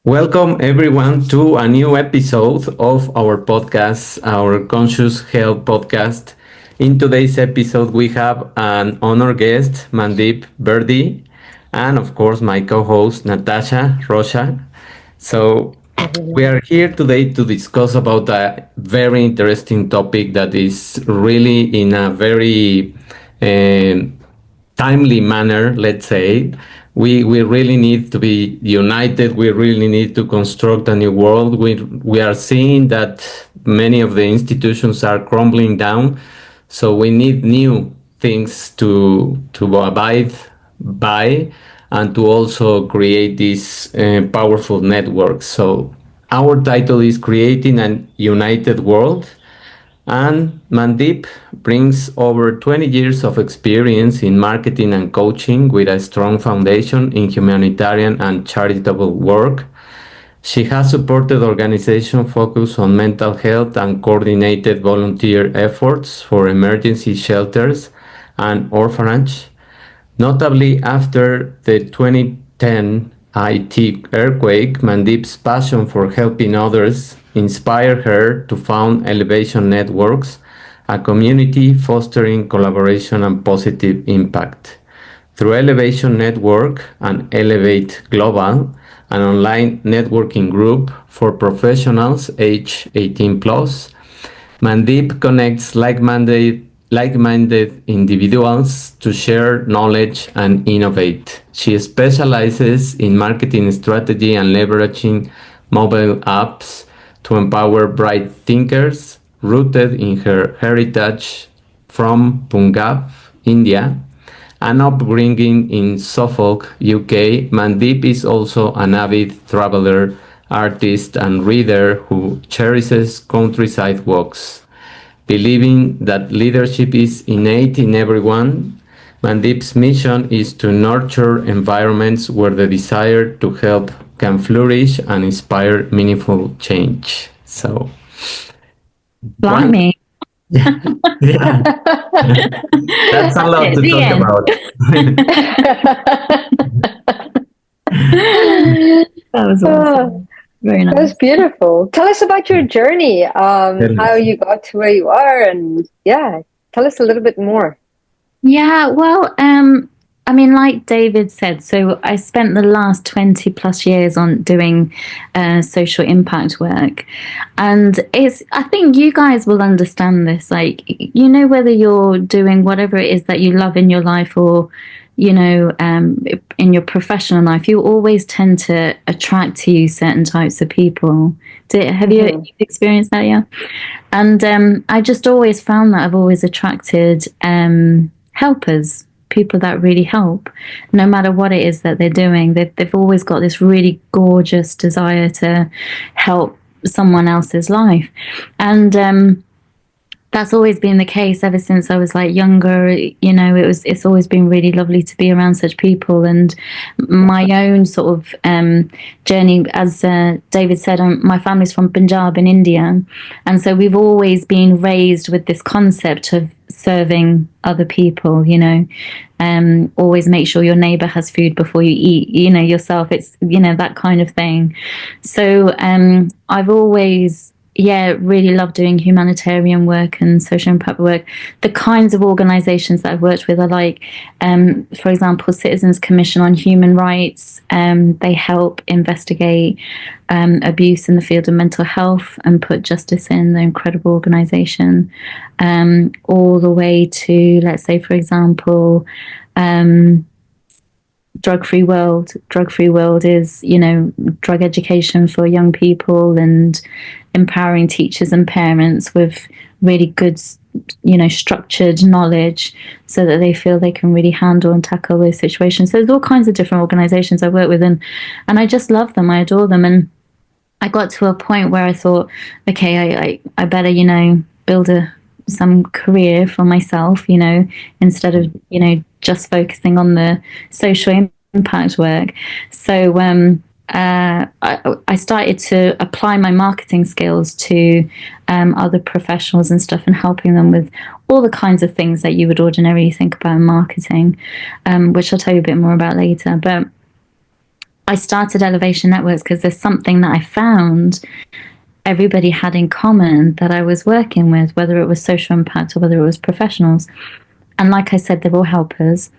Welcome everyone to a new episode of our podcast, our Conscious Health podcast. In today's episode, we have an honor guest, Mandeep Birdie, and of course, my co host, Natasha Rocha. So, we are here today to discuss about a very interesting topic that is really in a very um timely manner, let's say. We really need to be united. We really need to construct a new world. We are seeing that many of the institutions are crumbling down. So we need new things to abide by and to also create these powerful networks. So our title is Creating an United World, and Mandeep brings over 20 years of experience in marketing and coaching with a strong foundation in humanitarian and charitable work. She has supported organizations focused on mental health and coordinated volunteer efforts for emergency shelters and orphanage. Notably, after the 2010 IT earthquake, Mandeep's passion for helping others inspired her to found Elevation Networks, a community fostering collaboration and positive impact. Through Elevation Network and Elevate Global, an online networking group for professionals age 18 plus, Mandeep connects like-minded individuals to share knowledge and innovate. She specializes in marketing strategy and leveraging mobile apps to empower bright thinkers rooted in her heritage from Punjab, India, and upbringing in Suffolk, UK. Mandeep is also an avid traveler, artist, and reader who cherishes countryside walks. Believing that leadership is innate in everyone, Mandeep's mission is to nurture environments where the desire to help can flourish and inspire meaningful change. So, one, Blimey. yeah, that's a lot to The talk end. about. That was awesome. Very That was nice. beautiful. Tell us about your journey, how you got to where you are, and yeah, tell us a little bit more. Yeah, well, I mean, like David said, so I spent the last 20 plus years on doing social impact work. And I think you guys will understand this. Like, whether you're doing whatever it is that you love in your life or, in your professional life, you always tend to attract to you certain types of people. Have you experienced that? Yeah. And I just always found that I've always attracted helpers, people that really help, no matter what it is that they're doing. They've always got this really gorgeous desire to help someone else's life. And that's always been the case ever since I was like younger. It's always been really lovely to be around such people. And my own sort of journey, as David said, my family's from Punjab in India, and so we've always been raised with this concept of serving other people. Always make sure your neighbor has food before you eat, yourself. It's that kind of thing. So I've always really love doing humanitarian work and social impact work. The kinds of organizations that I've worked with are like, for example, Citizens Commission on Human Rights. They help investigate abuse in the field of mental health and put justice in. They're an incredible organization. All the way to, let's say, for example, Drug Free World. Drug Free World is, drug education for young people and empowering teachers and parents with really good, structured knowledge so that they feel they can really handle and tackle those situations. So there's all kinds of different organizations I work with, and I just love them. I adore them. And I got to a point where I thought, okay, I better, build some career for myself, instead of, just focusing on the social impact work. So I started to apply my marketing skills to other professionals and stuff, and helping them with all the kinds of things that you would ordinarily think about in marketing, which I'll tell you a bit more about later. But I started Elevation Networks because there's something that I found everybody had in common that I was working with, whether it was social impact or whether it was professionals. And like I said, they're all helpers.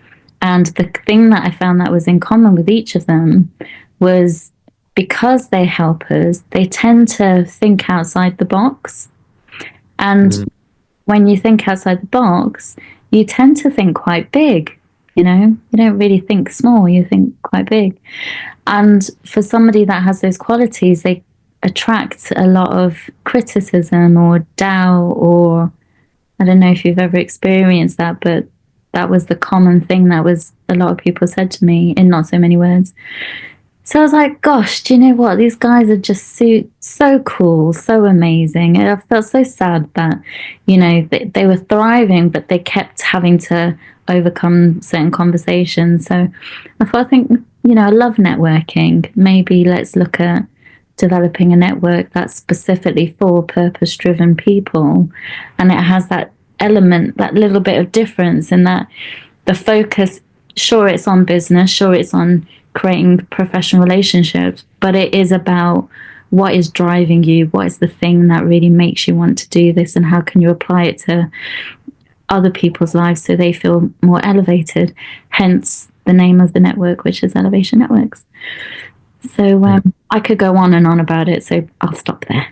And the thing that I found that was in common with each of them was because they're helpers, they tend to think outside the box. And when you think outside the box, you tend to think quite big. You know, you don't really think small, you think quite big. And for somebody that has those qualities, they attract a lot of criticism or doubt, or I don't know if you've ever experienced that, but that was the common thing that was a lot of people said to me in not so many words. So I was like, gosh, do you know what? These guys are just so cool, so amazing. And I felt so sad that, you know, they were thriving, but they kept having to overcome certain conversations. So I think, you know, I love networking. Maybe let's look at developing a network that's specifically for purpose-driven people. And it has that element, that little bit of difference in that the focus, sure, it's on business, sure, it's on creating professional relationships, but it is about what is driving you, what is the thing that really makes you want to do this, and how can you apply it to other people's lives so they feel more elevated, hence the name of the network, which is Elevation Networks. So I could go on and on about it, so I'll stop there.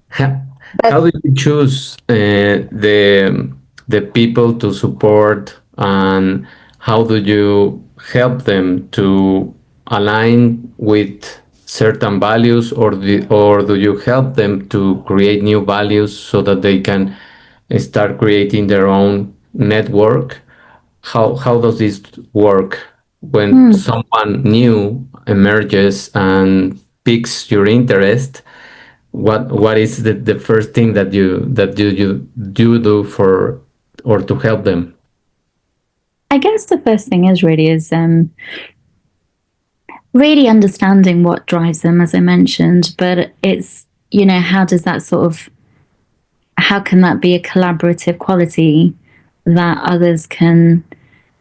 How do you choose the people to support, and how do you help them to align with certain values, or do you help them to create new values so that they can start creating their own network? How does this work when someone new emerges and piques your interest? What is the first thing that you do for, or to help them? I guess the first thing is really understanding what drives them, as I mentioned, but it's, you know, how can that be a collaborative quality that others can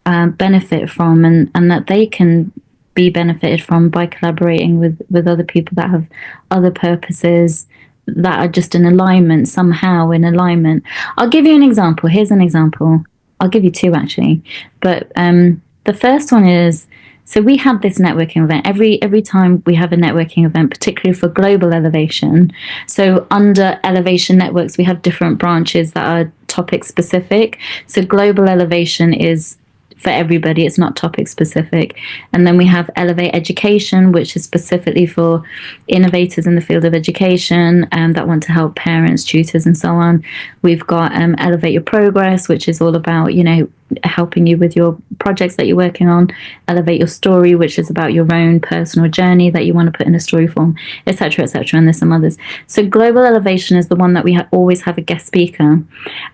benefit from, and that they can be benefited from by collaborating with other people that have other purposes that are just in alignment, somehow in alignment. I'll give you an example. Here's an example. I'll give you two, actually. But the first one is, so we have this networking event every time we have a networking event, particularly for global elevation. So under Elevation Networks, we have different branches that are topic specific. So global elevation is for everybody, it's not topic specific. And then we have Elevate Education, which is specifically for innovators in the field of education that want to help parents, tutors, and so on. We've got Elevate Your Progress, which is all about, you know, helping you with your projects that you're working on. Elevate Your Story, which is about your own personal journey that you want to put in a story form, etc., etc. And there's some others. So global elevation is the one that we always have a guest speaker.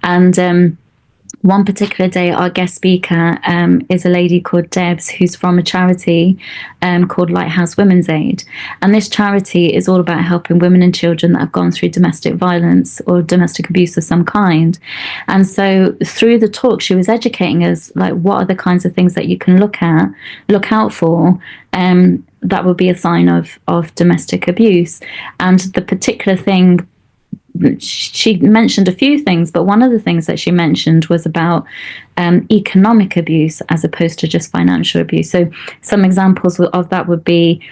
And one particular day, our guest speaker is a lady called Debs, who's from a charity called Lighthouse Women's Aid. And this charity is all about helping women and children that have gone through domestic violence or domestic abuse of some kind. And so through the talk, she was educating us, like, what are the kinds of things that you can look out for that would be a sign of domestic abuse. And the particular thing, she mentioned a few things, but one of the things that she mentioned was about economic abuse as opposed to just financial abuse. So some examples of that would be,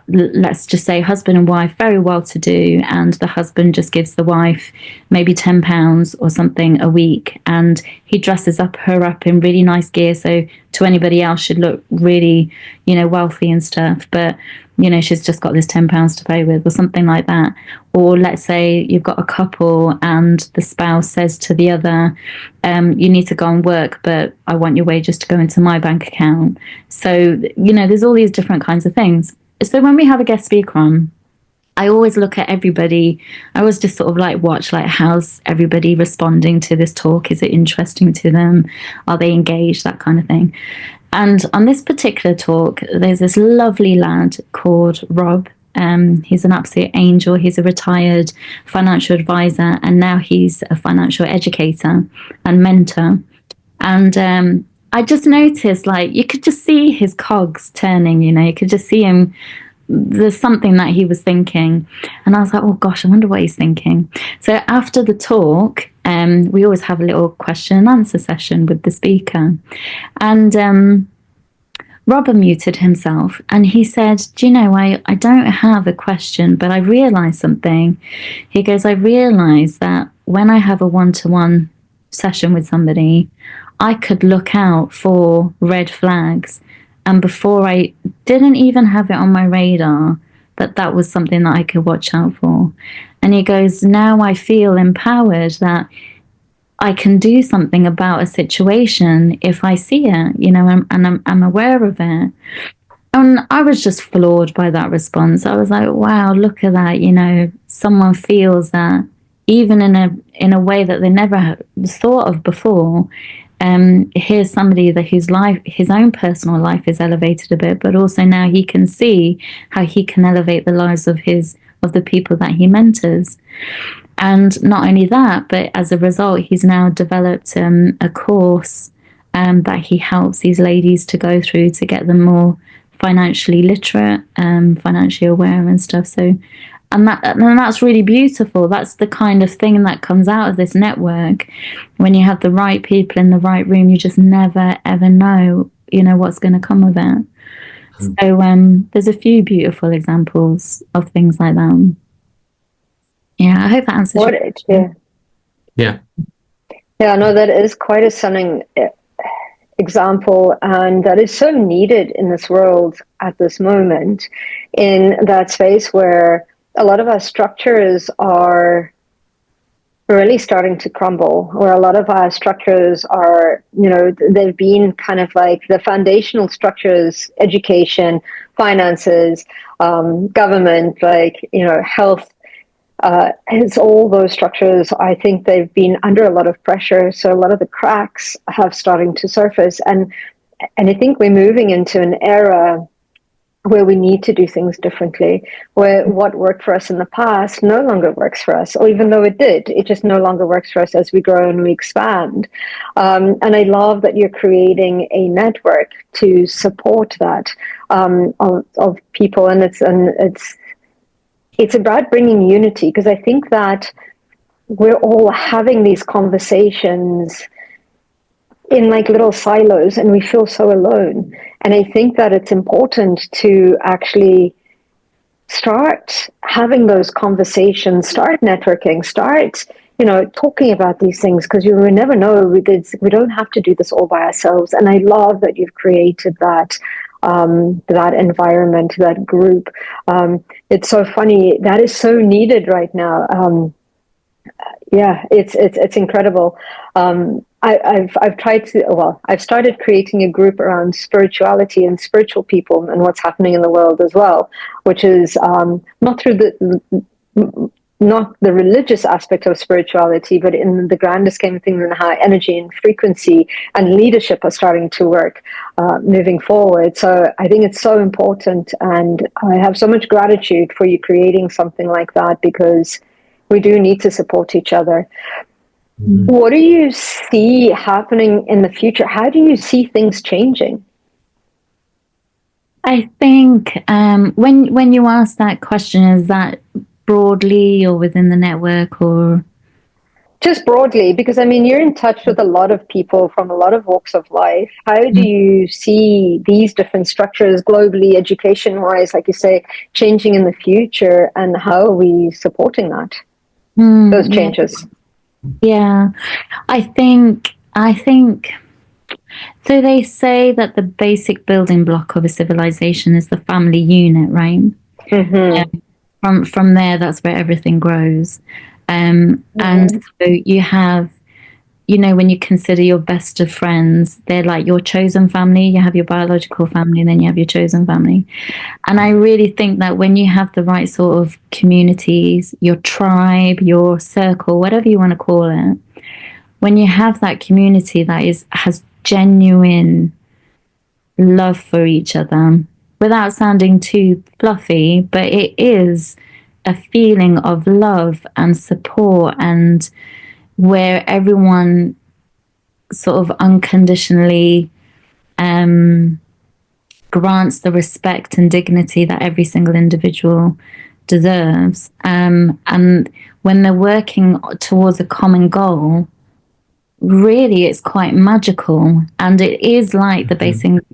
let's just say husband and wife, very well to do, and the husband just gives the wife maybe £10 or something a week, and he dresses her up in really nice gear, so to anybody else should look really, you know, wealthy and stuff, but you know, she's just got this £10 to play with or something like that. Or let's say you've got a couple and the spouse says to the other, you need to go and work, but I want your wages to go into my bank account. So, you know, there's all these different kinds of things. So when we have a guest speaker on, I always look at everybody. I always just sort of like watch, like, how's everybody responding to this talk? Is it interesting to them? Are they engaged? That kind of thing. And on this particular talk, there's this lovely lad called Rob. He's an absolute angel. He's a retired financial advisor, and now he's a financial educator and mentor. And I just noticed, like, you could just see his cogs turning, you could just see him. There's something that he was thinking. And I was like, oh gosh, I wonder what he's thinking. So after the talk, we always have a little question and answer session with the speaker. And Robert muted himself and he said, do you know, I don't have a question, but I realized something. He goes, I realized that when I have a one-to-one session with somebody, I could look out for red flags. And before, I didn't even have it on my radar that was something that I could watch out for. And he goes, now I feel empowered that I can do something about a situation if I see it, and I'm aware of it. And I was just floored by that response. I was like, wow, look at that. Someone feels that even in a way that they never thought of before. Here's somebody that his own personal life is elevated a bit, but also now he can see how he can elevate the lives of the people that he mentors. And not only that, but as a result, he's now developed a course that he helps these ladies to go through to get them more financially literate, financially aware and stuff. So, and that's really beautiful. That's the kind of thing that comes out of this network. When you have the right people in the right room, you just never, ever know, what's going to come of it. So there's a few beautiful examples of things like that. Yeah, I hope that answers your question. Yeah. Yeah, no, that is quite a stunning example, and that is so needed in this world at this moment, in that space where a lot of our structures are really starting to crumble, where a lot of our structures are, they've been kind of like the foundational structures, education, finances, government, health. It's all those structures. I think they've been under a lot of pressure, so a lot of the cracks have starting to surface, and I think we're moving into an era where we need to do things differently, where what worked for us in the past no longer works for us, or even though it did, it just no longer works for us as we grow and we expand. And I love that you're creating a network to support that of people, and it's about bringing unity, because I think that we're all having these conversations in like little silos and we feel so alone. And I think that it's important to actually start having those conversations, start networking, start, talking about these things, because you will never know. We don't have to do this all by ourselves. And I love that you've created that environment, that group. It's so funny. That is so needed right now. Yeah, it's incredible. I've started creating a group around spirituality and spiritual people and what's happening in the world as well, which is not the religious aspect of spirituality, but in the grander scheme of things, and how energy and frequency and leadership are starting to work moving forward. So I think it's so important, and I have so much gratitude for you creating something like that, because we do need to support each other. Mm-hmm. What do you see happening in the future? How do you see things changing? I think when you ask that question, is that broadly or within the network, or just broadly? Because you're in touch with a lot of people from a lot of walks of life. How do you see these different structures globally, education-wise, like you say, changing in the future, and how are we supporting that? Those changes. Yeah, I think so. They say that the basic building block of a civilization is the family unit, right? Mm-hmm. From there, that's where everything grows. And so you have, when you consider your best of friends, they're like your chosen family. You have your biological family, and then you have your chosen family. And I really think that when you have the right sort of communities, your tribe, your circle, whatever you want to call it, when you have that community that has genuine love for each other, without sounding too fluffy, but it is a feeling of love and support, and where everyone sort of unconditionally grants the respect and dignity that every single individual deserves. And when they're working towards a common goal, really it's quite magical, and it is like the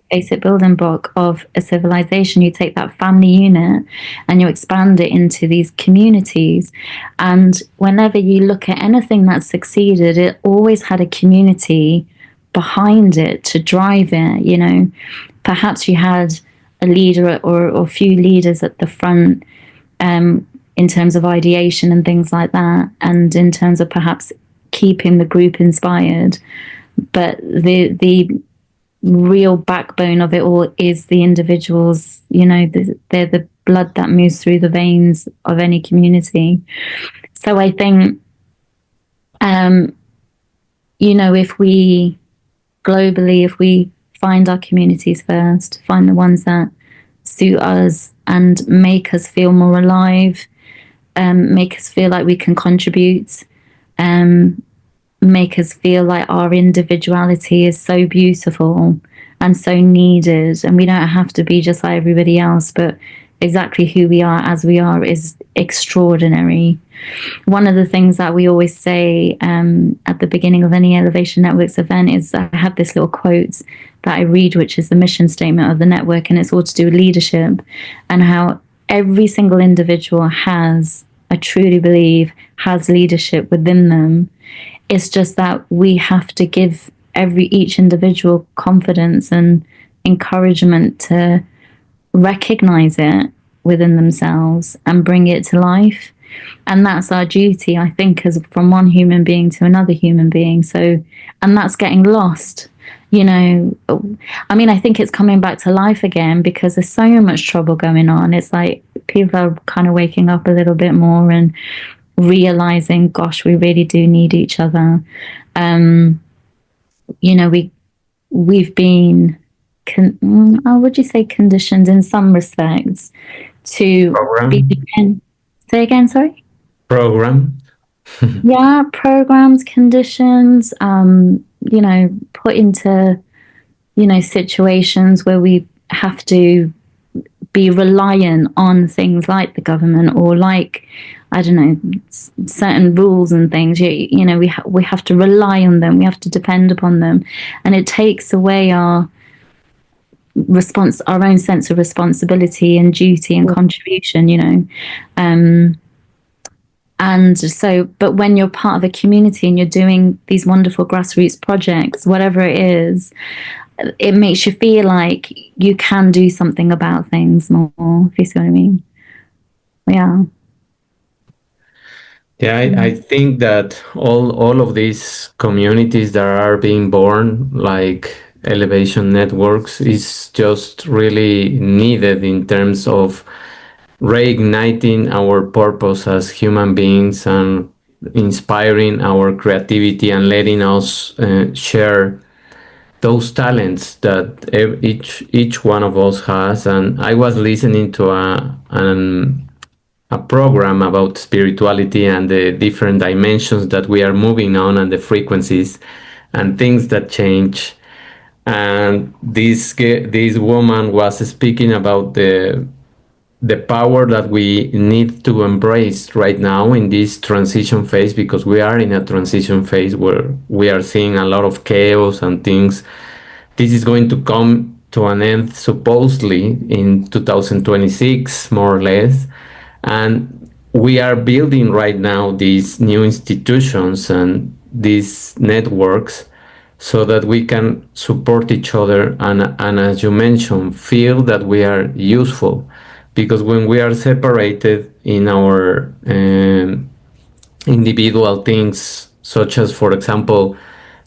basic building block of a civilization. You take that family unit and you expand it into these communities, and whenever you look at anything that's succeeded, it always had a community behind it to drive it. You know, perhaps you had a leader or a few leaders at the front, in terms of ideation and things like that, and in terms of perhaps keeping the group inspired. But the real backbone of it all is the individuals. You know, they're the blood that moves through the veins of any community. So I think, you know, if we globally, if we find our communities first, find the ones that suit us and make us feel more alive, make us feel like we can contribute, make us feel like our individuality is so beautiful and so needed, and we don't have to be just like everybody else, but exactly who we are as we are is extraordinary. One of the things that we always say at the beginning of any Elevation Networks event is, I have this little quote that I read, which is the mission statement of the network, and it's all to do with leadership and how every single individual has, I truly believe, has leadership within them. It's just that we have to give each individual confidence and encouragement to recognize it within themselves and bring it to life. And that's our duty, I think, as from one human being to another human being. So, and that's getting lost. You know, I mean, I think it's coming back to life again because there's so much trouble going on. It's like people are kind of waking up a little bit more and realizing, gosh, we really do need each other. You know, we've been, would you say, conditioned in some respects to be. Say again, sorry. Program. Yeah, programs, conditions. You know, put into, you know, situations where we have to be reliant on things like the government or like, I don't know, certain rules and things. You know, we have to rely on them. We have to depend upon them, and it takes away our own sense of responsibility and duty and contribution. You know, and so, but when you're part of a community and you're doing these wonderful grassroots projects, whatever it is, it makes you feel like you can do something about things more, if you see what I mean. Yeah. Yeah, I think that all of these communities that are being born, like Elevation Networks, is just really needed in terms of reigniting our purpose as human beings and inspiring our creativity and letting us share those talents that each one of us has. And I was listening to a program about spirituality and the different dimensions that we are moving on and the frequencies and things that change. And this woman was speaking about the power that we need to embrace right now in this transition phase, because we are in a transition phase where we are seeing a lot of chaos and things. This is going to come to an end supposedly in 2026, more or less. And we are building right now these new institutions and these networks so that we can support each other and as you mentioned, feel that we are useful. Because when we are separated in our individual things, such as, for example,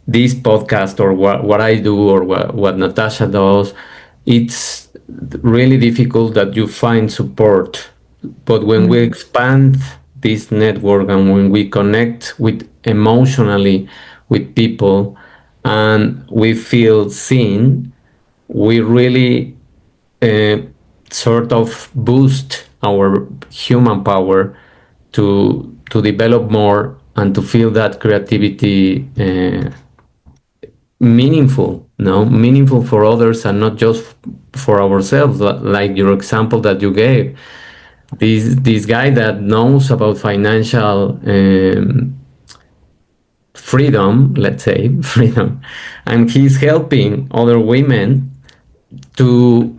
this podcast or what I do or what Natasha does, it's really difficult that you find support. But when we expand this network and when we connect with emotionally with people and we feel seen, we really sort of boost our human power to develop more and to feel that creativity meaningful no, meaningful for others and not just for ourselves. Like your example that you gave, this guy that knows about financial freedom, let's say freedom, and he's helping other women to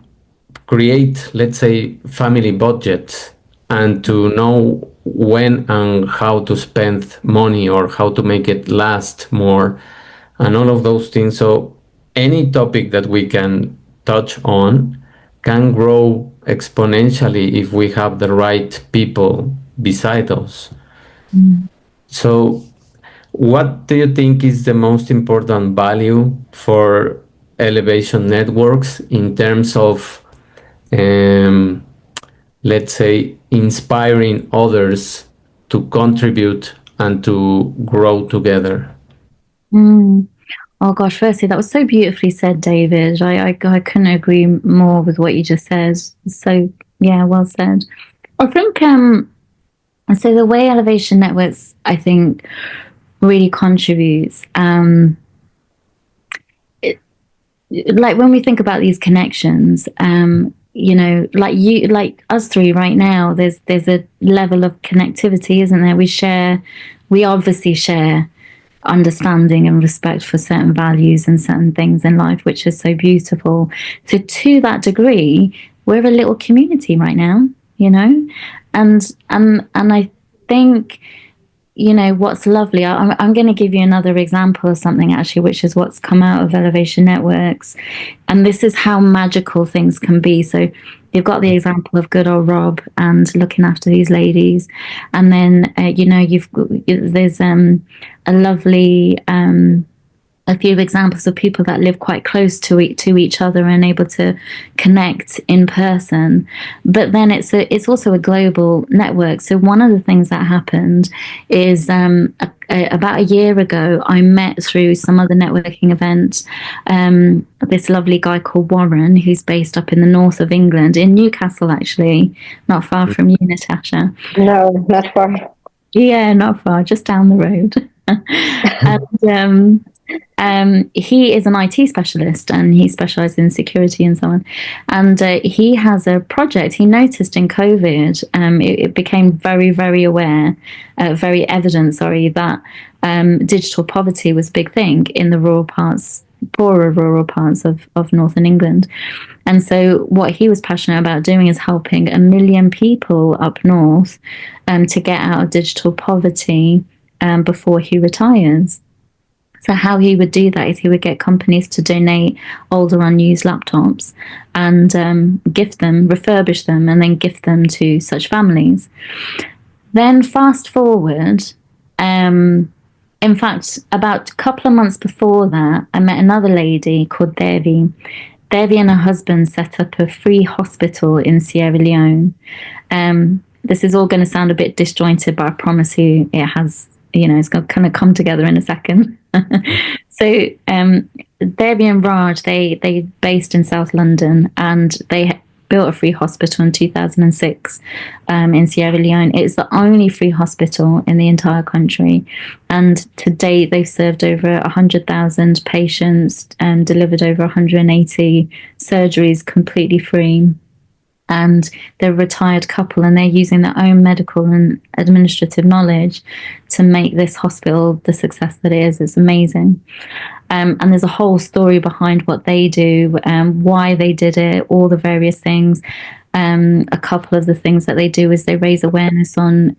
create, let's say, family budgets and to know when and how to spend money or how to make it last more and all of those things. So any topic that we can touch on can grow exponentially if we have the right people beside us. So what do you think is the most important value for elevation networks in terms of, um, let's say, inspiring others to contribute and to grow together? Oh gosh, firstly, that was so beautifully said, David. I couldn't agree more with what you just said. So yeah, well said. I think so the way Elevation Networks, I think, really contributes, like when we think about these connections, like us three right now, there's a level of connectivity, isn't there? We obviously share understanding and respect for certain values and certain things in life, which is so beautiful. So to that degree, we're a little community right now, and I think, what's lovely, I'm going to give you another example of something actually, which is what's come out of Elevation Networks, and this is how magical things can be. So you've got the example of good old Rob and looking after these ladies, and then there's a lovely a few examples of people that live quite close to each other and able to connect in person. But then it's also a global network. So one of the things that happened is about a year ago, I met through some other networking event this lovely guy called Warren, who's based up in the north of England, in Newcastle, actually, not far from you, Natasha. No, not far. Yeah, not far, just down the road. And he is an IT specialist, and he specializes in security and so on. And he has a project. He noticed in COVID, it became very, very very evident, that digital poverty was a big thing in the poorer rural parts of northern England. And so what he was passionate about doing is helping 1 million people up north to get out of digital poverty before he retires. So how he would do that is he would get companies to donate older unused laptops and refurbish them, and then gift them to such families. Then fast forward, in fact, about a couple of months before that, I met another lady called Devi. Devi and her husband set up a free hospital in Sierra Leone. This is all going to sound a bit disjointed, but I promise you it has, it's going to kind of come together in a second. So Devi and Raj, they based in South London, and they built a free hospital in 2006 in Sierra Leone. It's the only free hospital in the entire country, and to date they've served over 100,000 patients and delivered over 180 surgeries completely free. And they're a retired couple, and they're using their own medical and administrative knowledge to make this hospital the success that it is. It's amazing. And there's a whole story behind what they do, why they did it, all the various things. A couple of the things that they do is they raise awareness on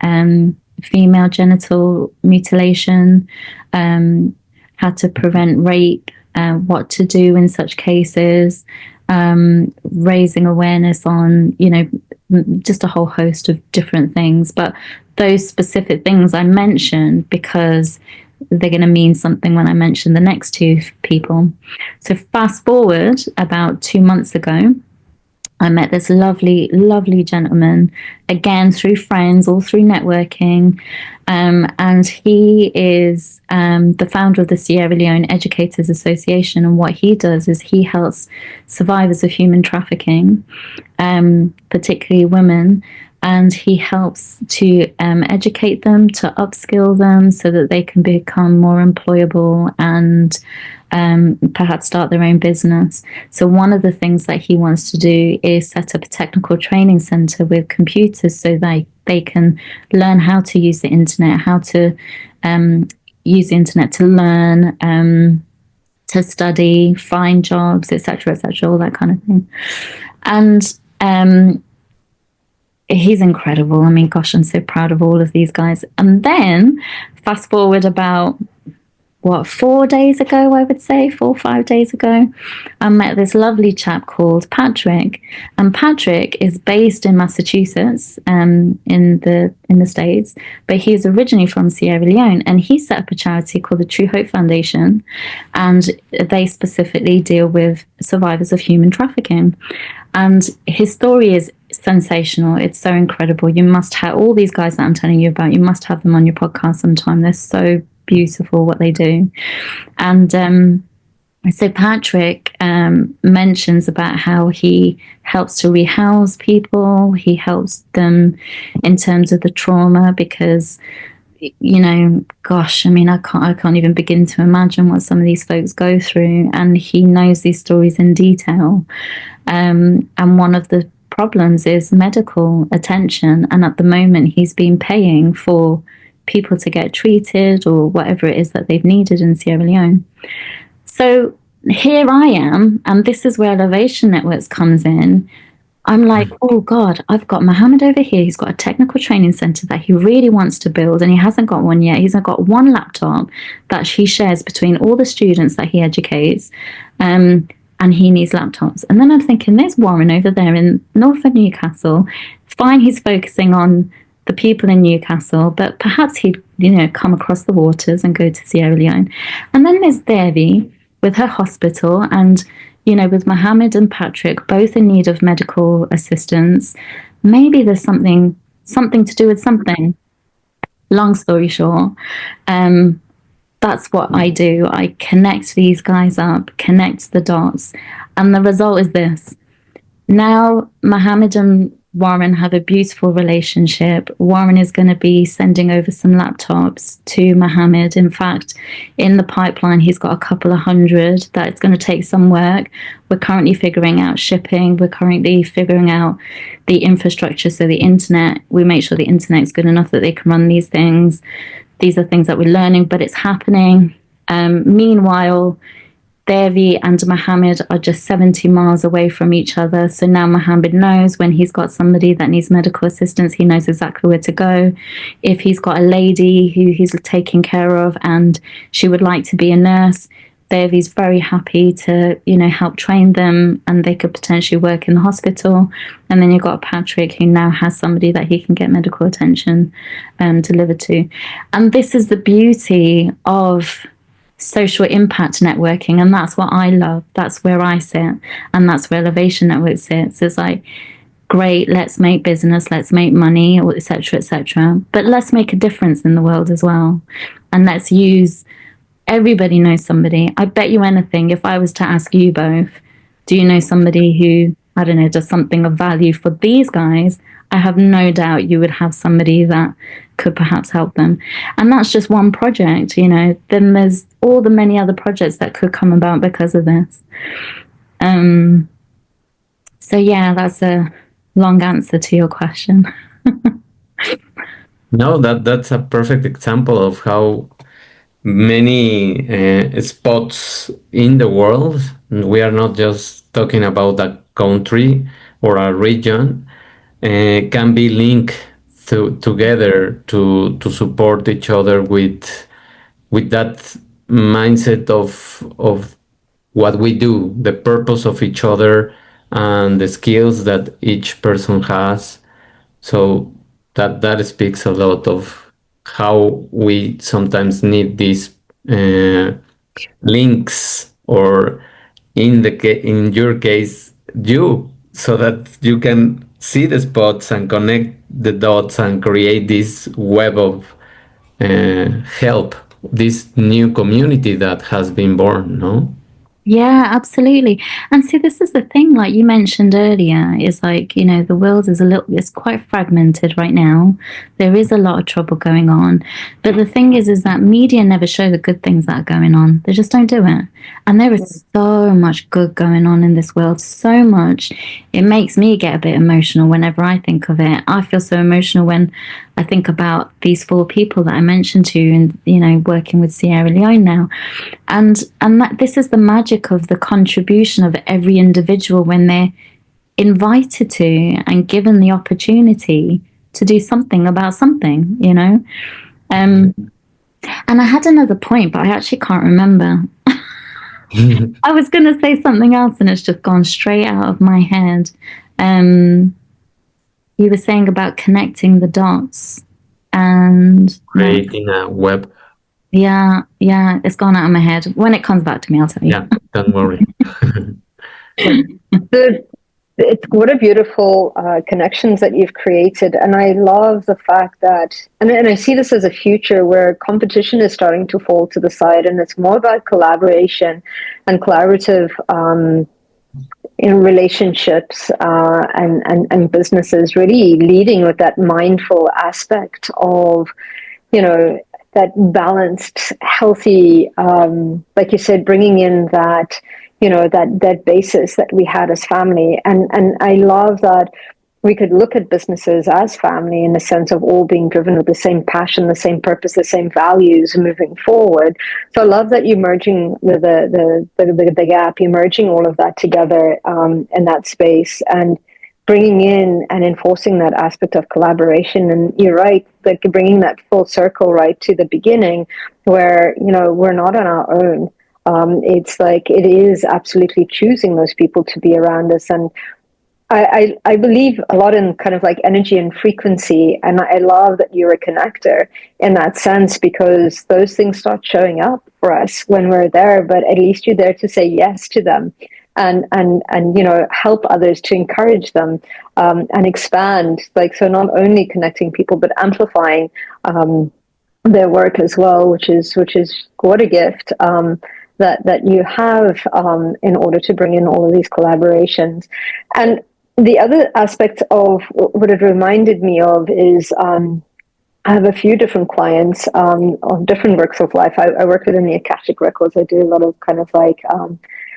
female genital mutilation, how to prevent rape, what to do in such cases. Raising awareness on, just a whole host of different things. But those specific things I mentioned because they're going to mean something when I mention the next two people. So fast forward about 2 months ago, I met this lovely, lovely gentleman, again, through friends, all through networking. And he is the founder of the Sierra Leone Educators Association. And what he does is he helps survivors of human trafficking, particularly women, and he helps to educate them, to upskill them so that they can become more employable and perhaps start their own business. So one of the things that he wants to do is set up a technical training center with computers so they can learn how to use the internet, how to use the internet to learn, to study, find jobs, etc., etc., all that kind of thing. And he's incredible. I mean, gosh, I'm so proud of all of these guys. And then fast forward about 4 days ago, I would say 4 or 5 days ago, I met this lovely chap called Patrick, and Patrick is based in Massachusetts, in the States, but he's originally from Sierra Leone, and he set up a charity called the True Hope Foundation, and they specifically deal with survivors of human trafficking. And his story is sensational. It's so incredible. You must have all these guys that I'm telling you about. You must have them on your podcast sometime. They're so beautiful what they do. And so Patrick mentions about how he helps to rehouse people. He helps them in terms of the trauma because, you know, gosh, I mean, I can't even begin to imagine what some of these folks go through. And he knows these stories in detail. And one of the problems is medical attention. And at the moment, he's been paying for people to get treated or whatever it is that they've needed in Sierra Leone. So here I am, and this is where Elevation Networks comes in. I'm like, oh God, I've got Mohammed over here. He's got a technical training center that he really wants to build, and he hasn't got one yet. He's got one laptop that he shares between all the students that he educates, and he needs laptops. And then I'm thinking, there's Warren over there in north of Newcastle. Fine, he's focusing on the people in Newcastle, but perhaps he'd, you know, come across the waters and go to Sierra Leone. And then there's Devi with her hospital, and, you know, with Mohammed and Patrick, both in need of medical assistance. Maybe there's something to do with something. Long story short, that's what I do. I connect these guys up, connect the dots, and the result is this. Now, Mohammed and Warren have a beautiful relationship. Warren is going to be sending over some laptops to Mohammed. In fact, in the pipeline, he's got a couple of hundred that it's going to take some work. We're currently figuring out shipping. We're currently figuring out the infrastructure. So the internet, we make sure the internet is good enough that they can run these things. These are things that we're learning, but it's happening. Meanwhile, Devi and Mohammed are just 70 miles away from each other. So now Mohammed knows when he's got somebody that needs medical assistance, he knows exactly where to go. If he's got a lady who he's taking care of and she would like to be a nurse, Devi's very happy to, you know, help train them, and they could potentially work in the hospital. And then you've got Patrick, who now has somebody that he can get medical attention delivered to. And this is the beauty of social impact networking, and that's what I love. That's where I sit, and that's where Elevation Network sits. It's like, great, let's make business, let's make money, etc., etc., but let's make a difference in the world as well. And let's use, everybody knows somebody. I bet you anything, if I was to ask you both, do you know somebody who, I don't know, does something of value for these guys? I have no doubt you would have somebody that could perhaps help them. And that's just one project, you know. Then there's all the many other projects that could come about because of this. So yeah, that's a long answer to your question. No, that's a perfect example of how many spots in the world, we are not just talking about a country or a region, can be linked together to support each other with that mindset of what we do, the purpose of each other, and the skills that each person has. So that speaks a lot of how we sometimes need these links, or in your case, so that you can see the spots and connect the dots and create this web of help, this new community that has been born, no? Yeah, absolutely. And see, this is the thing, like you mentioned earlier, is like, the world is it's quite fragmented right now. There is a lot of trouble going on. But the thing is that media never show the good things that are going on. They just don't do it. And there is so much good going on in this world, so much. It makes me get a bit emotional whenever I think of it. I feel so emotional when I think about these 4 people that I mentioned to you and, working with Sierra Leone now. And that this is the magic of the contribution of every individual when they're invited to and given the opportunity to do something about something. And I had another point, but I actually can't remember. I was going to say something else and it's just gone straight out of my head. um you were saying about connecting the dots, and Creating a web. yeah, it's gone out of my head. When it comes back to me, I'll tell you. Yeah, don't worry. It's what a beautiful connections that you've created, and I love the fact that, and I see this as a future where competition is starting to fall to the side, and it's more about collaboration and collaborative in relationships and businesses really leading with that mindful aspect of, that balanced, healthy, like you said, bringing in that, that basis that we had as family. And I love that we could look at businesses as family in the sense of all being driven with the same passion, the same purpose, the same values moving forward. So I love that you're merging the gap, you're merging all of that together in that space and bringing in and enforcing that aspect of collaboration. And you're right, like bringing that full circle right to the beginning where, we're not on our own. It's like it is absolutely choosing those people to be around us. And I believe a lot in kind of like energy and frequency, and I love that you're a connector in that sense because those things start showing up for us when we're there. But at least you're there to say yes to them, and help others, to encourage them, and expand. Like, so not only connecting people but amplifying their work as well, which is what a gift. That you have in order to bring in all of these collaborations. And the other aspect of what it reminded me of is I have a few different clients of different works of life. I work within the Akashic Records. I do a lot of kind of like,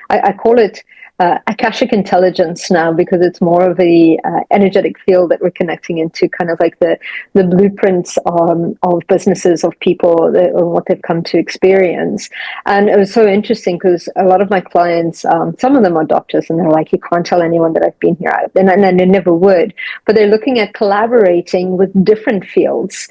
I call it Akashic intelligence now because it's more of a energetic field that we're connecting into, kind of like the blueprints of businesses, of people, or what they've come to experience. And it was so interesting because a lot of my clients, some of them are doctors, and they're like, you can't tell anyone that I've been here, and they never would. But they're looking at collaborating with different fields.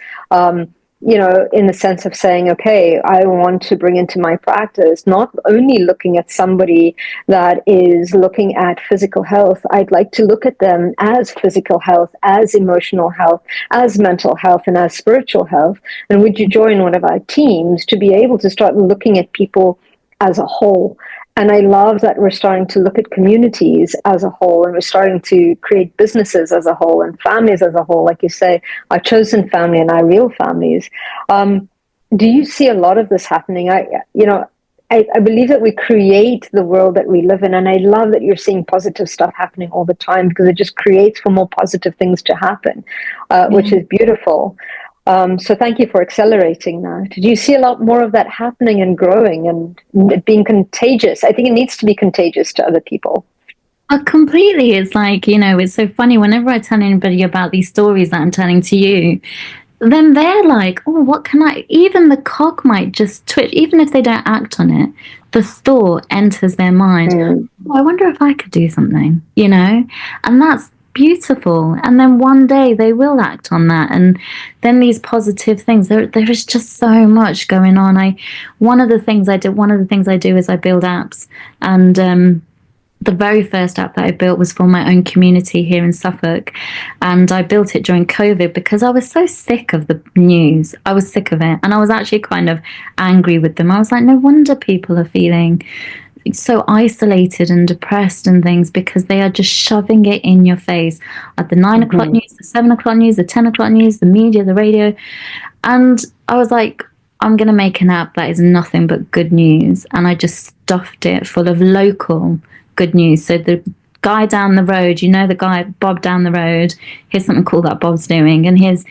In the sense of saying, okay, I want to bring into my practice, not only looking at somebody that is looking at physical health, I'd like to look at them as physical health, as emotional health, as mental health, and as spiritual health. And would you join one of our teams to be able to start looking at people as a whole? And I love that we're starting to look at communities as a whole, and we're starting to create businesses as a whole and families as a whole, like you say, our chosen family and our real families. Do you see a lot of this happening? I believe that we create the world that we live in, and I love that you're seeing positive stuff happening all the time because it just creates for more positive things to happen, which is beautiful. So thank you for accelerating that. Did you see a lot more of that happening and growing and it being contagious? I think it needs to be contagious to other people. Completely. It's like, it's so funny. Whenever I tell anybody about these stories that I'm telling to you, then they're like, oh, what can even the cog might just twitch, even if they don't act on it, the thought enters their mind. Oh, I wonder if I could do something, and that's beautiful. And then one day they will act on that, and then these positive things, there is just so much going on. One of the things I do is I build apps, and the very first app that I built was for my own community here in Suffolk. And I built it during COVID because I was so sick of the news. I was sick of it. And I was actually kind of angry with them. I was like, no wonder people are feeling so isolated and depressed and things because they are just shoving it in your face at the 9 o'clock news, the 7 o'clock news, the 10 o'clock news, the media, the radio. And I was like, I'm going to make an app that is nothing but good news. And I just stuffed it full of local good news. So the guy down the road, the guy, Bob down the road, here's something cool that Bob's doing. And here's,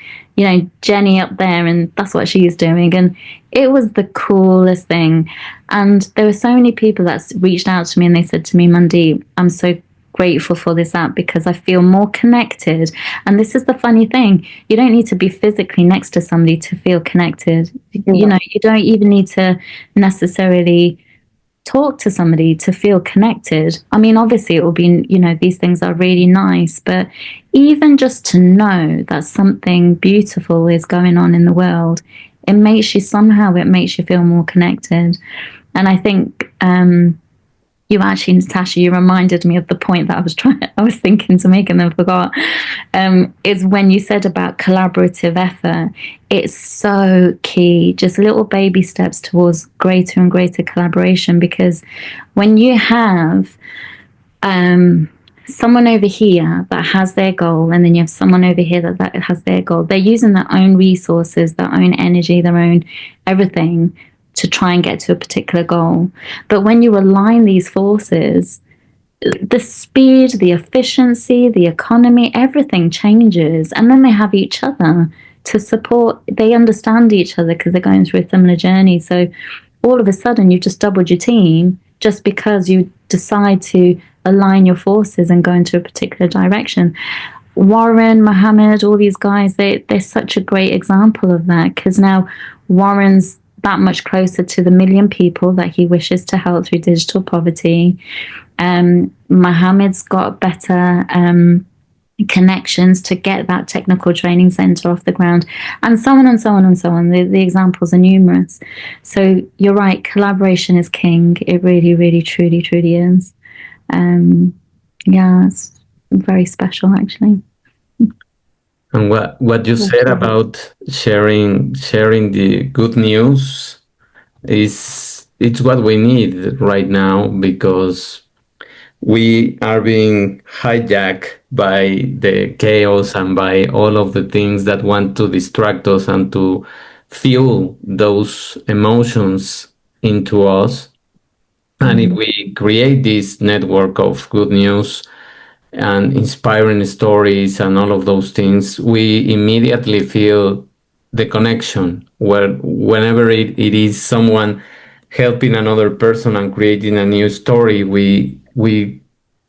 Jenny up there, and that's what she's doing. And it was the coolest thing. And there were so many people that reached out to me and they said to me, Mandeep, I'm so grateful for this app because I feel more connected. And this is the funny thing. You don't need to be physically next to somebody to feel connected. You don't even need to necessarily talk to somebody to feel connected. I mean, obviously it will be, these things are really nice, but even just to know that something beautiful is going on in the world, it makes you feel more connected. And I think, you actually, Natasha, you reminded me of the point that I was thinking to make and then forgot, is when you said about collaborative effort. It's so key, just little baby steps towards greater and greater collaboration, because when you have someone over here that has their goal, and then you have someone over here that has their goal, they're using their own resources, their own energy, their own everything to try and get to a particular goal. But when you align these forces, the speed, the efficiency, the economy, everything changes. And then they have each other to support. They understand each other because they're going through a similar journey. So all of a sudden, you've just doubled your team just because you decide to align your forces and go into a particular direction. Warren, Mohammed, all these guys, they're such a great example of that, because now Warren's that much closer to the 1 million people that he wishes to help through digital poverty. Mohammed's got better connections to get that technical training center off the ground, and so on and so on and so on. The examples are numerous. So you're right, collaboration is king. It really, really, truly, truly is. It's very special, actually. And what you said about sharing the good news it's what we need right now, because we are being hijacked by the chaos and by all of the things that want to distract us and to fuel those emotions into us. And if we create this network of good news and inspiring stories and all of those things, we immediately feel the connection, where whenever it is someone helping another person and creating a new story, we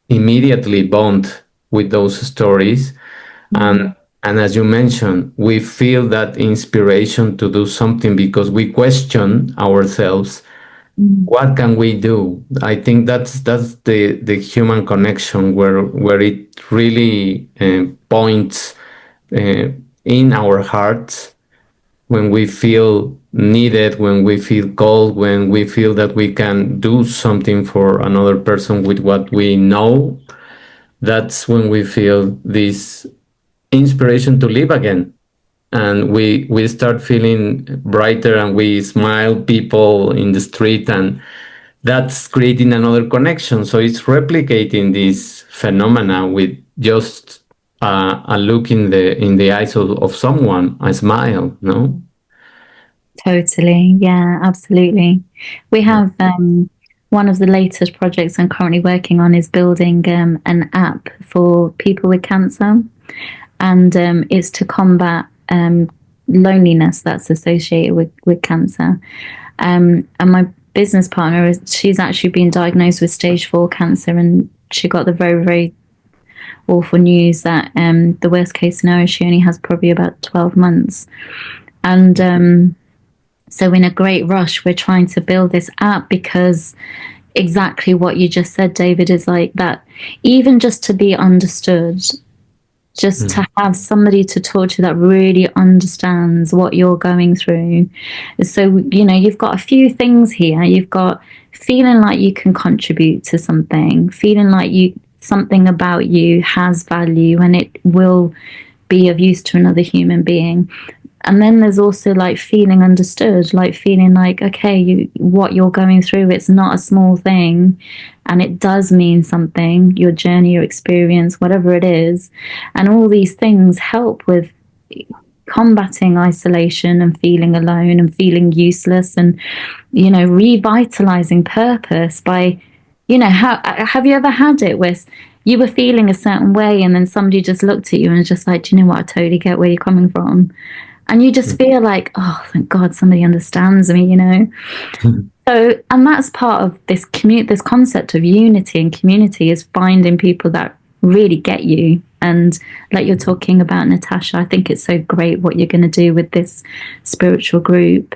immediately bond with those stories. And as you mentioned, we feel that inspiration to do something because we question ourselves. What can we do? I think that's the human connection where it really points in our hearts, when we feel needed, when we feel called, when we feel that we can do something for another person with what we know. That's when we feel this inspiration to live again. And we start feeling brighter, and we smile people in the street, and that's creating another connection. So it's replicating this phenomena with just a look in the eyes of someone, a smile, no? Totally. Yeah, absolutely. We have one of the latest projects I'm currently working on is building an app for people with cancer, and it's to combat loneliness that's associated with cancer. And my business partner, she's actually been diagnosed with stage 4 cancer, and she got the very, very awful news that the worst case scenario, she only has probably about 12 months. And so in a great rush, we're trying to build this app, because exactly what you just said, David, is like that, even just to be understood, just to have somebody to talk to that really understands what you're going through. So, you've got a few things here. You've got feeling like you can contribute to something, feeling like something about you has value and it will be of use to another human being. And then there's also like feeling understood, like feeling like, okay, what you're going through, it's not a small thing, and it does mean something, your journey, your experience, whatever it is. And all these things help with combating isolation and feeling alone and feeling useless, and revitalizing purpose by, have you ever had it where you were feeling a certain way and then somebody just looked at you and was just like, do you know what, I totally get where you're coming from, and you just feel like, oh, thank God somebody understands me. So, and that's part of this this concept of unity and community, is finding people that really get you. And like you're talking about, Natasha, I think it's so great what you're going to do with this spiritual group.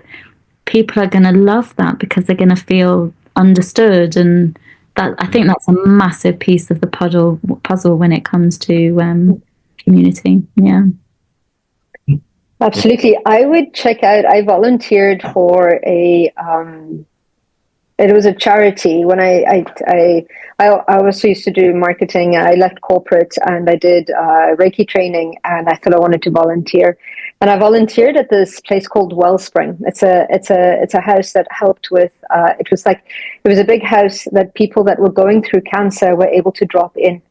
People are going to love that because they're going to feel understood, and that, I think that's a massive piece of the puzzle when it comes to community. Yeah. Absolutely. I would check out, I volunteered for it was a charity when I also used to do marketing. I left corporate and I did Reiki training, and I thought I wanted to volunteer. And I volunteered at this place called Wellspring. It's a house that helped with, it was a big house that people that were going through cancer were able to drop in.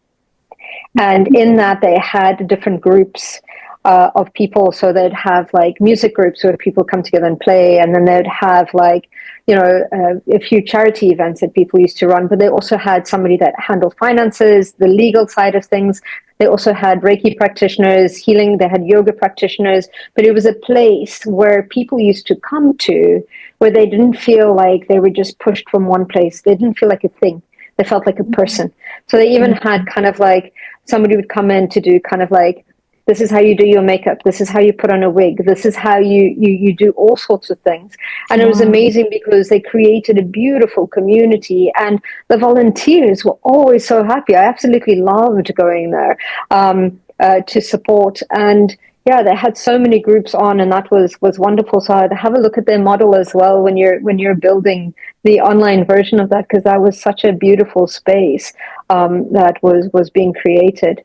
And in that they had different groups of people. So they'd have like music groups where people come together and play, and then they'd have like, a few charity events that people used to run. But they also had somebody that handled finances, the legal side of things. They also had Reiki practitioners, healing. They had yoga practitioners. But it was a place where people used to come to, where they didn't feel like they were just pushed from one place. They didn't feel like a thing. They felt like a person. So they even had kind of like, somebody would come in to do kind of like, this is how you do your makeup. This is how you put on a wig. This is how you do all sorts of things. And it was amazing because they created a beautiful community, and the volunteers were always so happy. I absolutely loved going there to support. And yeah, they had so many groups on, and that was wonderful. So I'd have a look at their model as well when you're building the online version of that, because that was such a beautiful space that was being created.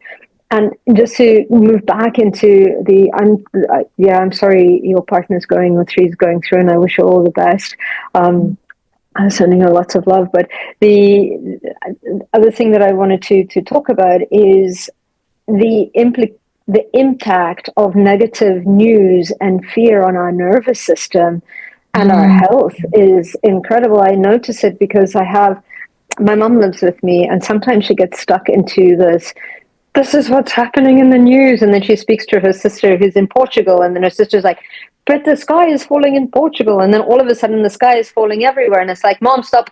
And just to move back into I'm sorry your partner's going, or she's going through, and I wish her all the best. I'm sending her lots of love. But the other thing that I wanted to talk about is the impact of negative news and fear on our nervous system and our health is incredible. I notice it because my mom lives with me, and sometimes she gets stuck into this is what's happening in the news. And then she speaks to her sister who's in Portugal, and then her sister's like, but the sky is falling in Portugal. And then all of a sudden the sky is falling everywhere. And it's like, Mom, stop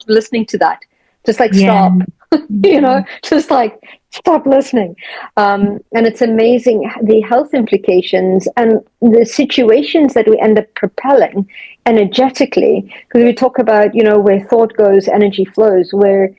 listening to that. Just like, stop, just like, stop listening. And it's amazing the health implications and the situations that we end up propelling energetically. Because we talk about, where thought goes, energy flows, where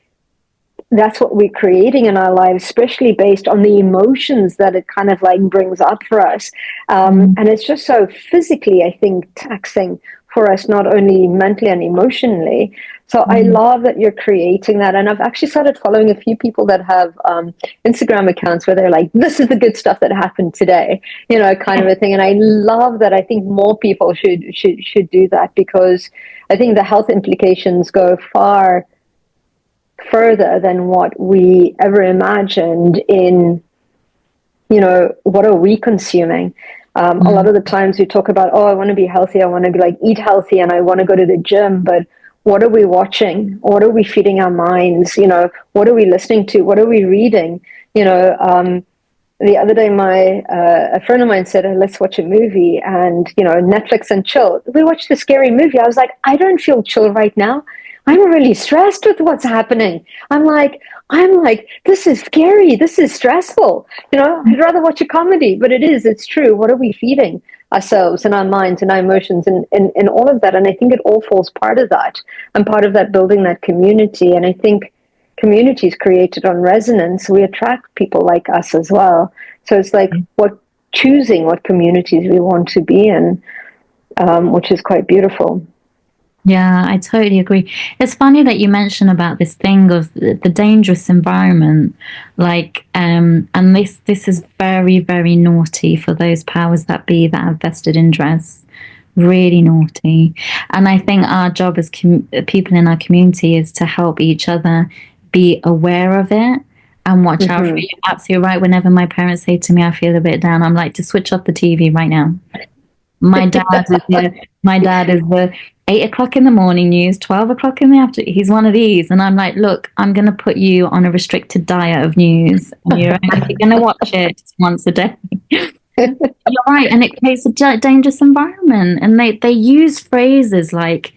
that's what we're creating in our lives, especially based on the emotions that it kind of like brings up for us. And it's just so physically, I think, taxing for us, not only mentally and emotionally. So I love that you're creating that. And I've actually started following a few people that have Instagram accounts where they're like, this is the good stuff that happened today, kind of a thing. And I love that. I think more people should do that, because I think the health implications go far further than what we ever imagined in, what are we consuming? A lot of the times we talk about, I want to be healthy. I want to be like, eat healthy, and I want to go to the gym. But what are we watching? What are we feeding our minds? What are we listening to? What are we reading? The other day, a friend of mine said, let's watch a movie, and, Netflix and chill. We watched a scary movie. I was like, I don't feel chill right now. I'm really stressed with what's happening. I'm like, this is scary. This is stressful. I'd rather watch a comedy, but it's true. What are we feeding ourselves and our minds and our emotions and all of that? And I think it all falls part of that, and part of that building that community. And I think community is created on resonance. We attract people like us as well. So it's like choosing what communities we want to be in, which is quite beautiful. Yeah, I totally agree. It's funny that you mention about this thing of the dangerous environment, and this is very, very naughty for those powers that be that have vested interests. Really naughty. And I think our job as people in our community is to help each other be aware of it and watch out for you. You're absolutely right. Whenever my parents say to me, I feel a bit down, I'm like, just switch off the TV right now. My dad is the 8 o'clock in the morning news, 12 o'clock in the afternoon. He's one of these, and I'm like, look, I'm going to put you on a restricted diet of news. And you're going to watch it just once a day. You're right, and it creates a dangerous environment. And they use phrases like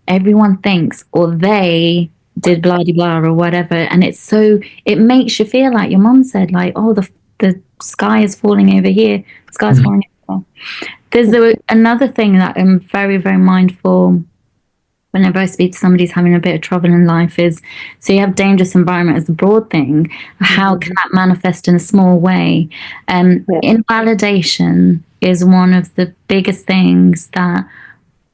"everyone thinks" or "they did blah de blah" or whatever, and it makes you feel like your mom said, like, "Oh, the sky is falling over here. The sky's falling over there." There's another thing that I'm very, very mindful whenever I speak to somebody who's having a bit of trouble in life is, so you have dangerous environment as a broad thing. How can that manifest in a small way? Invalidation is one of the biggest things that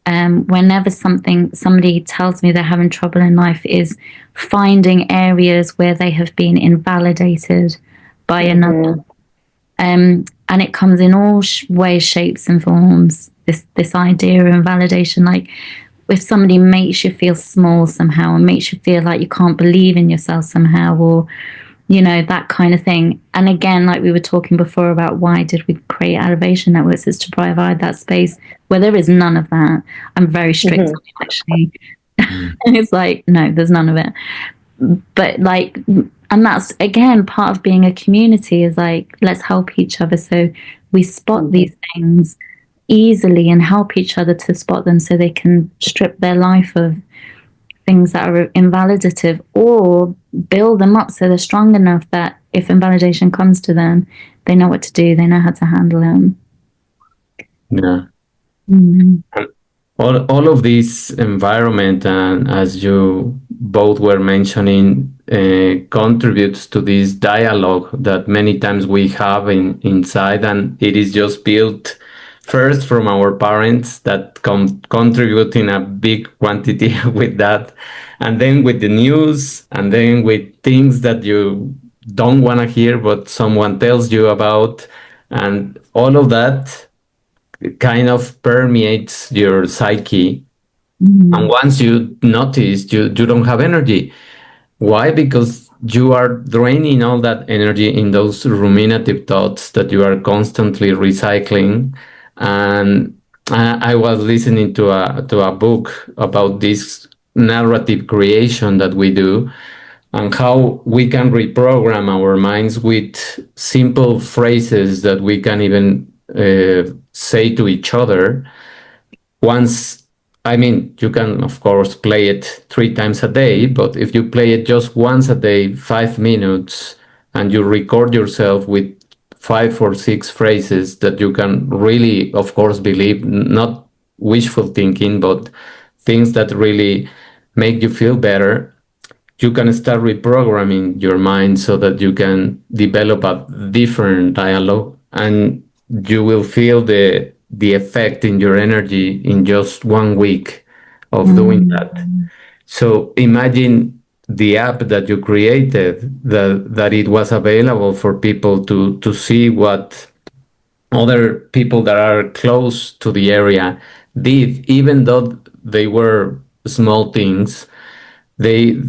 whenever somebody tells me they're having trouble in life is finding areas where they have been invalidated by another. And it comes in all ways, shapes, and forms. This idea of invalidation, like if somebody makes you feel small somehow and makes you feel like you can't believe in yourself somehow, or that kind of thing. And again, like we were talking before about why did we create Elevation Networks, is to provide that space where there is none of that. I'm very strict on it, actually. And it's like, no, there's none of it. But like, and that's again part of being a community, is like, let's help each other so we spot these things easily and help each other to spot them, so they can strip their life of things that are invalidative, or build them up so they're strong enough that if invalidation comes to them, they know what to do, they know how to handle it. Yeah. All of this environment, and as you both were mentioning, contributes to this dialogue that many times we have inside, and it is just built first from our parents that contribute in a big quantity with that, and then with the news, and then with things that you don't want to hear but someone tells you about, and all of that kind of permeates your psyche. And once you notice, you don't have energy. Why? Because you are draining all that energy in those ruminative thoughts that you are constantly recycling. And I was listening to a book about this narrative creation that we do, and how we can reprogram our minds with simple phrases that we can even say to each other. You can, of course, play it 3 times a day, but if you play it just once a day, 5 minutes, and you record yourself with 5 or 6 phrases that you can really, of course, believe, not wishful thinking, but things that really make you feel better, you can start reprogramming your mind so that you can develop a different dialogue, and you will feel the effect in your energy in just 1 week of doing that. So imagine the app that you created, that it was available for people to see what other people that are close to the area did, even though they were small things. They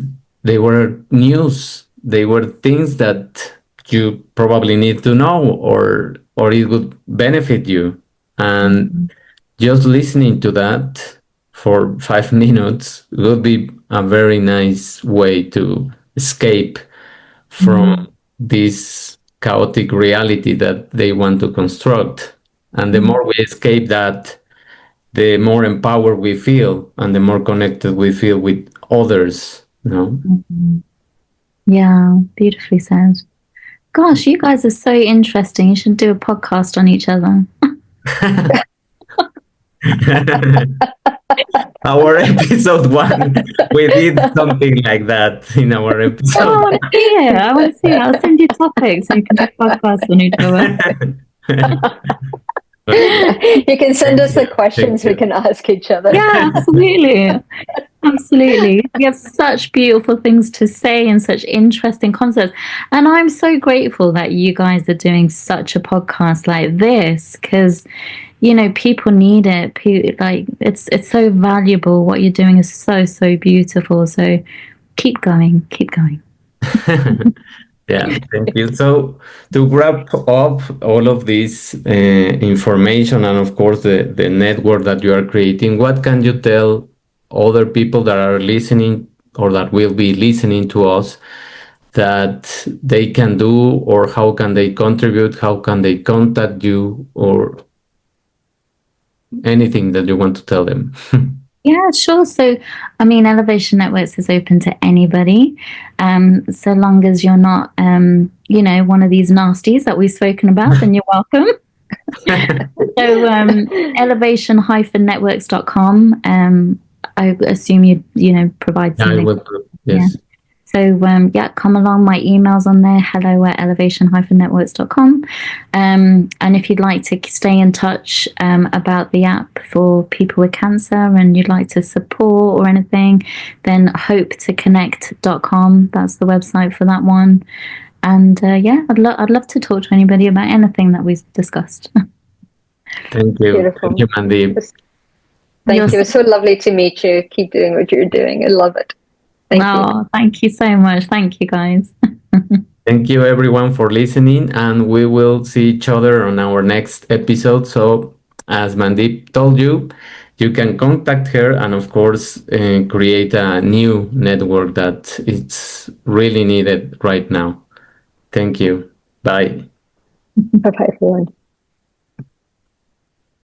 were news. They were things that you probably need to know, or it would benefit you. And just listening to that for 5 minutes would be a very nice way to escape from this chaotic reality that they want to construct. And the more we escape that, the more empowered we feel, and the more connected we feel with others. Yeah, beautifully said. Gosh, you guys are so interesting. You should do a podcast on each other. Our episode 1, we did something like that in our episode. I want to see it. I'll send you topics and you can do podcasts on each other. You can send us the questions we can ask each other. Yeah, absolutely. Absolutely. We have such beautiful things to say and such interesting concepts. And I'm so grateful that you guys are doing such a podcast like this, because people need it. It's so valuable. What you're doing is so beautiful. So keep going. Yeah, thank you. So to wrap up all of this information and of course the network that you are creating, what can you tell other people that are listening or that will be listening to us that they can do, or how can they contribute, how can they contact you, or anything that you want to tell them? Yeah, sure. So, I mean, Elevation Networks is open to anybody, so long as you're not, one of these nasties that we've spoken about, then you're welcome. So, elevation-networks.com. I assume you provide I something. will, Yeah. yes. So, come along. My email's on there, hello@elevation-networks.com. And if you'd like to stay in touch about the app for people with cancer and you'd like to support or anything, then hopetoconnect.com. That's the website for that one. And I'd love to talk to anybody about anything that we've discussed. Thank you. Beautiful. Thank you, Mandeep. Thank you. It's so lovely to meet you. Keep doing what you're doing. I love it. Thank you. Thank you so much. Thank you, guys. Thank you, everyone, for listening, and we will see each other on our next episode. So, as Mandeep told you, you can contact her and, of course, create a new network that it's really needed right now. Thank you. Bye. Bye bye, everyone.